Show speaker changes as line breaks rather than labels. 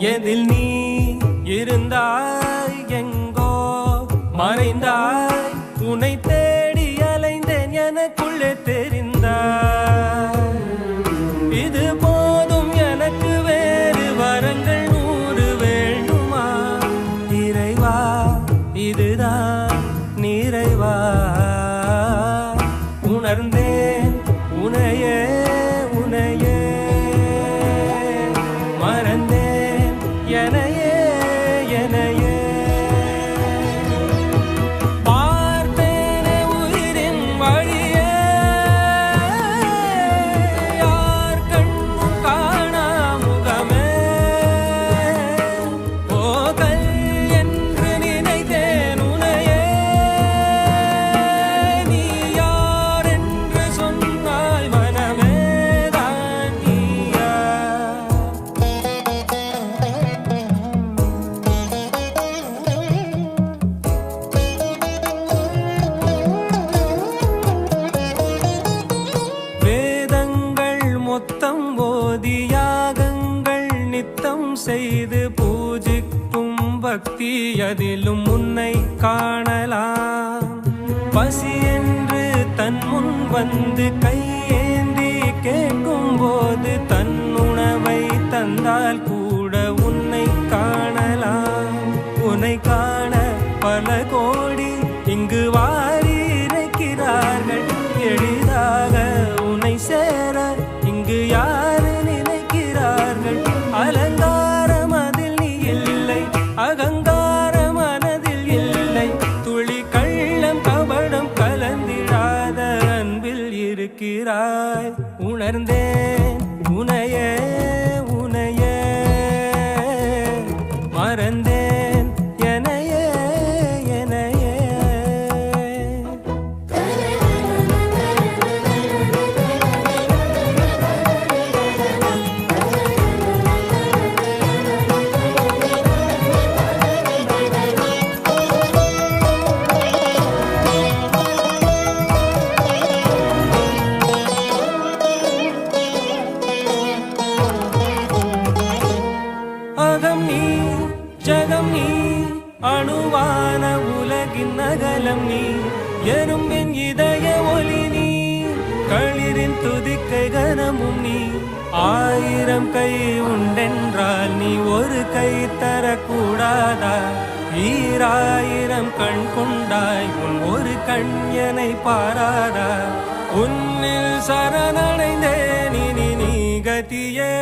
எதில் நீ இருந்தாய் எங்கோ மறைந்தாய் உன்னை தேடி அலைந்தேன் எனக்குள்ளே தெரிந்தாய் இது போதும் எனக்கு வேறு வரங்கள் 100 வேண்டுமா இறைவா இதுதான் நிறைவா உணர்ந்தேன் உனையே உனையே மறந்தேன் எனையே எனையே பார்த்தேனே உயிரின் வழியே யார் கண்ணும் காணா முகமே போகல் என்று நினைத்தேன் உனையே நீ யார் என்று சொன்னால் மனமே தான் நீயா வேதங்கள் மொத்தம் ஓதி யாகங்கள் நித்தம் செய்து பூஜிக்கும் பக்தி அதிலும் உன்னை காணலாம் பசி என்று தன் முன் வந்து கையேந்தி கேட்கும் போது தன் உணவை தந்தால் கூட உன்னை காணலாம் உன்னை காண பல கோடி இங்கு வாரி இறைக்கிறார்கள் எளிதாக உன்னை சேர இங்கு யாரு நினைக்கிறார்கள் அலங்காரம் அதில் நீ இல்லை அகங்கார மனதில் இல்லை துளி கள்ளம் கபடம் கலந்திடாத அன்பில் இருக்கிறாய் உணர்ந்தேன் உனையே உனையே மறந்தேன் எனையே எனையே அகம் நீ ஜகம் நீ அணுவான உலகின் அகலம் நீ எறும்பின் இதய ஒளி நீ களிரின் துதிக்கை கனமும் நீ 1000 கை உண்டென்றால் நீ ஒரு கை தரக்கூடாதா 1000 கண் கொண்டாய் உன் ஒரு கண் என்னை பாராதா உன்னில் சரணடைந்தேன் இனி நீ கதியே